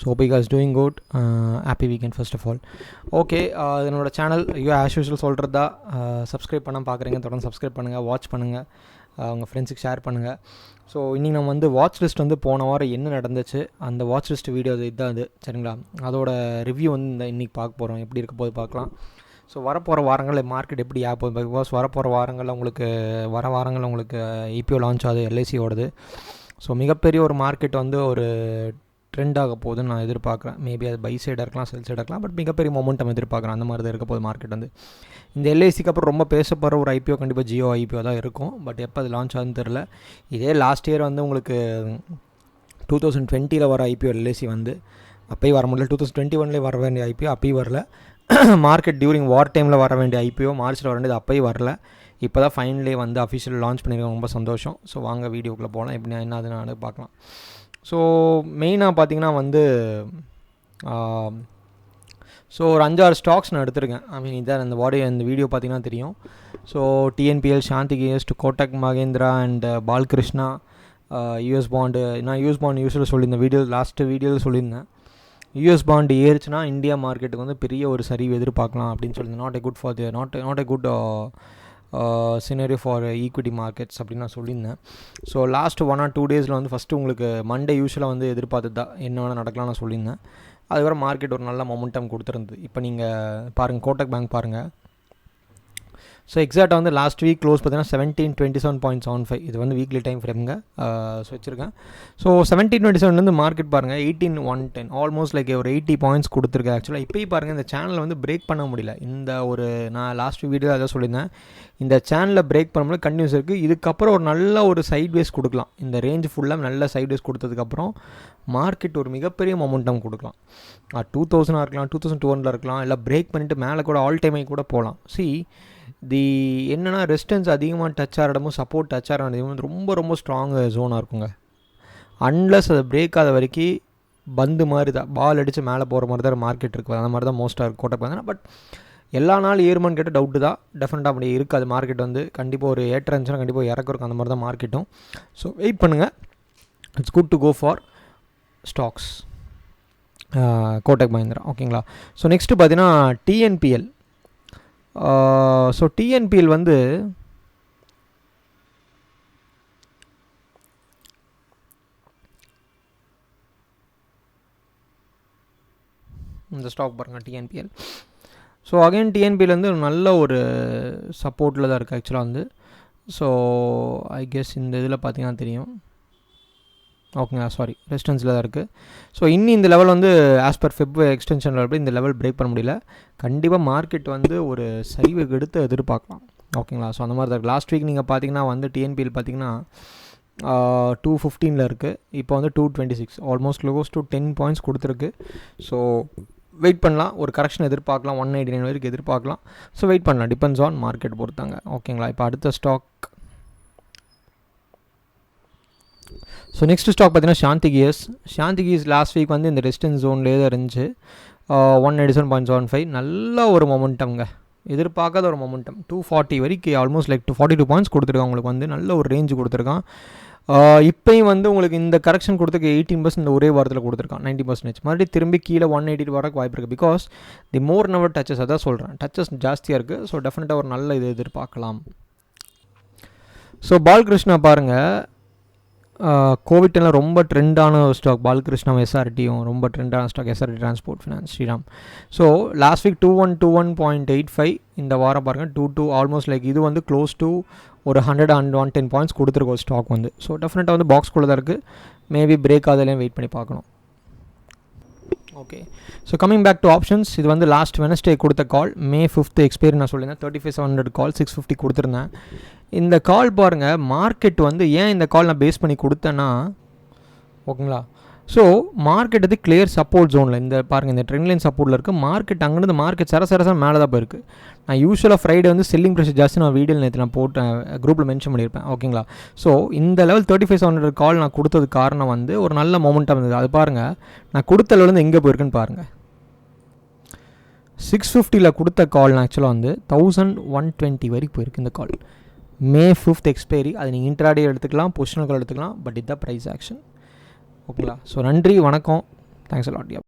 hope you guys doing good. Happy weekend first of all. Okay, என்னோட channel as usual சொல்கிறதா subscribe பண்ண பார்க்குறீங்க, தொடர்ந்து சப்ஸ்கிரைப் பண்ணுங்கள், வாட்ச் பண்ணுங்கள், உங்கள் ஃப்ரெண்ட்ஸுக்கு ஷேர் பண்ணுங்கள். ஸோ இன்றைக்கி நம்ம வந்து வாட்ச் லிஸ்ட் வந்து போன வாரம் என்ன நடந்துச்சு, அந்த வாட்ச் லிஸ்ட் வீடியோ இதுதான் அது, சரிங்களா? அதோட ரிவ்யூ வந்து இன்றைக்கி பார்க்க போகிறோம், எப்படி இருக்க போது பார்க்கலாம். ஸோ வரப்போகிற வாரங்களில் மார்க்கெட் எப்படி ஆகும், பிகாஸ் வரப்போகிற வாரங்களில் உங்களுக்கு IPO லான்ச் ஆகுது, LICயோடது. ஸோ மிகப்பெரிய ஒரு மார்க்கெட் வந்து ஒரு ட்ரெண்ட் ஆக போகுதுன்னு நான் எதிர்பார்க்குறேன். மேபி அது பை சைடாக இருக்கலாம், செல் சைடாக இருக்கலாம், பட் மிகப்பெரிய மொமெண்டம் எதிர்பார்க்குறேன். அந்த மாதிரி தான் இருக்க போகுது மார்க்கெட் வந்து. இந்த LICக்கு அப்புறம் ரொம்ப பேசப்படுற ஒரு IPO கண்டிப்பாக ஜியோ IPO தான் இருக்கும். பட் எப்போ அது லான்ச் ஆகுதுன்னு தெரில. இதே லாஸ்ட் இயர் வந்து உங்களுக்கு 2020 வர IPO LIC வந்து அப்போயும் வர முடியல. 2021 வர வேண்டிய IPO அப்பயும் வரல. மார்க்கெட் டியூரிங் வார் டைமில் வர வேண்டிய IPO மார்ச்சில் வர வேண்டியது அப்பயும் வரல. இப்போ தான் ஃபைனலே வந்து அஃபிஷியல் லான்ச் பண்ணியிருக்காங்க, ரொம்ப சந்தோஷம். ஸோ வாங்க வீடியோக்குள்ளே போகலாம், எப்படி என்ன அது நான் பார்க்கலாம். ஸோ மெயினாக பார்த்தீங்கன்னா வந்து ஸோ ஒரு 5-6 ஸ்டாக்ஸ் நான் எடுத்திருக்கேன். ஐ மீன் இதான் இந்த வீடியோ பார்த்தீங்கன்னா தெரியும். ஸோ TNPL, ஷாந்தி கேஸ்ட், Kotak Mahindra and Balkrishna, US bond. நான் US பாண்ட் யூஸ்வலாக சொல்லியிருந்தேன், லாஸ்ட்டு வீடியோவில் சொல்லியிருந்தேன். US பாண்டு ஏறிச்சுன்னா இந்தியா மார்க்கெட்டுக்கு வந்து பெரிய ஒரு சரிவு எதிர்பார்க்கலாம் அப்படின்னு சொல்லியிருந்தேன். Not a good scenario for equity markets அப்படின்னு நான் சொல்லியிருந்தேன். ஸோ லாஸ்ட் 1 or 2 டேஸில் வந்து ஃபஸ்ட்டு உங்களுக்கு மண்டே யூஸ்வலாக வந்து எதிர்பார்த்து தான் என்ன வேணால் நடக்கலாம் நான் சொல்லியிருந்தேன். அதுக்கப்புறம் மார்க்கெட் ஒரு நல்ல மொமெண்டம் கொடுத்துருந்தது. இப்போ நீங்கள் பாருங்கள், கோட்டக் பேங்க் பாருங்கள். ஸோ எக்ஸாக்டாக வந்து லாஸ்ட் வீக் க்ளோஸ் பார்த்தீங்கன்னா 1727.75. இது வந்து வீக்லி டைம் ஃப்ரேம்ங்க ஸோ வச்சுருக்கேன். ஸோ 1727 மார்க்கெட் பாருங்கள் 18110, ஆல்மோஸ்ட் லைக் ஒரு 80 பாயிண்ட்ஸ் கொடுத்துருக்கு. ஆக்சுவலாக இப்போயும் பாருங்கள், இந்த சேனலை வந்து பிரேக் பண்ண முடியல. இந்த ஒரு நான் லாஸ்ட் வீடியோ அதை சொல்லியிருந்தேன், இந்த சேனலில் பிரேக் பண்ண முடியல, கண்டினியூஸ் இருக்குது. இதுக்கப்புறம் ஒரு நல்ல ஒரு சைட்வேஸ் கொடுக்கலாம். இந்த ரேஞ்ச் ஃபுல்லாக நல்ல சைட்வேஸ் கொடுத்ததுக்கப்புறம் மார்க்கெட் ஒரு மிகப்பெரிய மொமெண்டம் கொடுக்கலாம். 2000 இருக்கலாம், 2200 இருக்கலாம், இல்லை பிரேக் பண்ணிவிட்டு மேலே கூட ஆல் டைமை கூட போகலாம். என்னென்னா ரெசிஸ்டன்ஸ் அதிகமாக டச் ஆகிற இடமும் சப்போர்ட் டச் ஆகிற இடமும் வந்து ரொம்ப ரொம்ப ஸ்ட்ராங் ஜோனாக இருக்குங்க. அன்லஸ் அதை பிரேக் ஆகாத வரைக்கும் பந்து மாதிரி தான், பால் அடித்து மேலே போகிற மாதிரி தான் மார்க்கெட் இருக்குது. அந்த மாதிரி தான் மோஸ்ட்டாக இருக்குது கோட்டை பார்த்தீங்கன்னா. பட் எல்லா நாளும் ஏறுமான்னு கேட்டால் டவுட்டு தான். டெஃபினட்டாக அப்படி இருக்காது. மார்க்கெட் வந்து கண்டிப்பாக ஒரு ஏற்ற இருந்துச்சுன்னா கண்டிப்பாக இறக்க இருக்கும். அந்த மாதிரி தான் மார்க்கெட்டும். ஸோ வெயிட் பண்ணுங்கள், it's good to go for stocks Kotak Mahindra, ஓகேங்களா? ஸோ நெக்ஸ்ட்டு பார்த்தீங்கன்னா TNPL. ஸோ TNPL வந்து இந்த ஸ்டாக் பாருங்கள், TNPL. ஸோ அகைன் TNPL வந்து நல்ல ஒரு சப்போர்ட்டில் தான் இருக்குது ஆக்சுவலாக வந்து. ஸோ ஐ கெஸ் இந்த இதில் பார்த்தீங்கன்னா தெரியும், ஓகேங்களா? சாரி, ரெசிஸ்டன்ஸில் தான் இருக்குது. ஸோ இன்னும் இந்த லெவல் வந்து as per Feb extension level இந்த லெவல் பிரேக் பண்ண முடியல. கண்டிப்பாக மார்க்கெட் வந்து ஒரு சரிவுக்கு எடுத்து எதிர்பார்க்கலாம், ஓகேங்களா? ஸோ அந்த மாதிரி தான் இருக்குது. லாஸ்ட் வீக் நீங்கள் பார்த்தீங்கன்னா வந்து TNPL பார்த்தீங்கன்னா 215 இருக்குது. இப்போ வந்து 226, ஆல்மோஸ்ட் க்ளோஸ் டு 10 பாயிண்ட்ஸ் கொடுத்துருக்கு. ஸோ வெயிட் பண்ணலாம், ஒரு கரெக்ஷன் எதிர்பார்க்கலாம், 189 வரைக்கும் எதிர்பார்க்கலாம். ஸோ வெயிட் பண்ணலாம், டிபெண்ட்ஸ் ஆன் மார்க்கெட் பொறுத்தாங்க, ஓகேங்களா? இப்போ அடுத்த ஸ்டாக். ஸோ நெக்ஸ்ட் ஸ்டாக் பார்த்தீங்கன்னா ஷாந்தி கேஸ் லாஸ்ட் வீக் வந்து இந்த ரெசிஸ்டன்ஸ் ஜோன்லேயே தான் இருந்துச்சு. 187.75 நல்ல ஒரு மொமெண்டம்ங்க, எதிர்பார்க்காத ஒரு மொமெண்டம். 240 வரைக்கும் ஆல்மோஸ்ட் லைக் 42 பாயிண்ட்ஸ் கொடுத்துருக்கான். உங்களுக்கு வந்து நல்ல ஒரு ரேஞ்சு கொடுத்துருக்கான். இப்போயும் வந்து உங்களுக்கு இந்த கரெக்ஷன் கொடுத்துருக்கு 18% இந்த ஒரே வாரத்தில் கொடுத்துருக்கான். 90% மறுபடியும் திரும்பி கீழே 180 வரக்கு வாய்ப்பு இருக்குது. Because the more an hour duchess, அதான் சொல்கிறேன், டச்சஸ் ஜாஸ்தியாக இருக்குது. ஸோ டெஃபினட்டாக ஒரு நல்ல இது எதிர்பார்க்கலாம். ஸோ பால்கிருஷ்ணா பாருங்கள், கோவிட்லாம் ரொம்ப ட்ரெண்டான ஒரு ஸ்டாக். பால்கிருஷ்ணா SRTயும் ரொம்ப ட்ரெண்டான stock, SRT transport finance Shriram. So last week 2121.85, இந்த வாரம் பாருங்கள் 22, ஆல்மோஸ்ட் லைக் இது வந்து க்ளோஸ் டு ஒரு 100 and 110 பாயிண்ட்ஸ் கொடுத்துருக்கோம் ஸ்டாக் வந்து. ஸோ டெஃபினட்டாக வந்து பாக்ஸ்குள்ளே தான் இருக்குது. மேபி பிரேக் ஆகலையும் வெயிட் பண்ணி பார்க்கணும். Okay, so coming back to options. இது வந்து லாஸ்ட் வெனஸ்டே கொடுத்த கால், May 5th எக்ஸ்பைரி நான் சொல்லியிருந்தேன். 35,700 கால், 650 கொடுத்துருந்தேன். இந்த கால் பாருங்கள், மார்க்கெட் வந்து ஏன் இந்த கால் நான் பேஸ் பண்ணி கொடுத்தேன்னா, ஓகேங்களா? ஸோ மார்க்கெட் வந்து கிளியர் சப்போர்ட் ஜோனில், இந்த பாருங்கள் இந்த ட்ரெண்ட் லைன் சப்போர்ட்டில் இருக்குது. மார்க்கெட் அங்கேருந்து மார்க்கெட் சரசரசாக மேலே தான் போயிருக்கு. நான் யூஸ்வலாக ஃப்ரைடே வந்து செல்லிங் ப்ரெஷர் ஜாஸ்தி நான் வீடியோவில் நேற்று நான் போட்டேன், குரூப்பில் மென்ஷன் பண்ணியிருப்பேன், ஓகேங்களா? ஸோ இந்த லெவல் 35,700 கால் நான் கொடுத்தது காரணம் வந்து ஒரு நல்ல மொமெண்டம் இருந்தது. அது பாருங்கள், நான் கொடுத்த லெவலேருந்து எங்கே போயிருக்குன்னு பாருங்கள். 650 கொடுத்த கால் நான் ஆக்சுவலாக வந்து 1120 வரைக்கும் போயிருக்கு இந்த கால். May 5th expiry. அது நீங்கள் இன்ட்ராடே எடுத்துக்கலாம், பொசிஷனல் கால் எடுத்துக்கலாம். பட் இதுதான் ப்ரைஸ் ஆக்ஷன், ஓகேங்களா? ஸோ நன்றி, வணக்கம். Thanks a lot.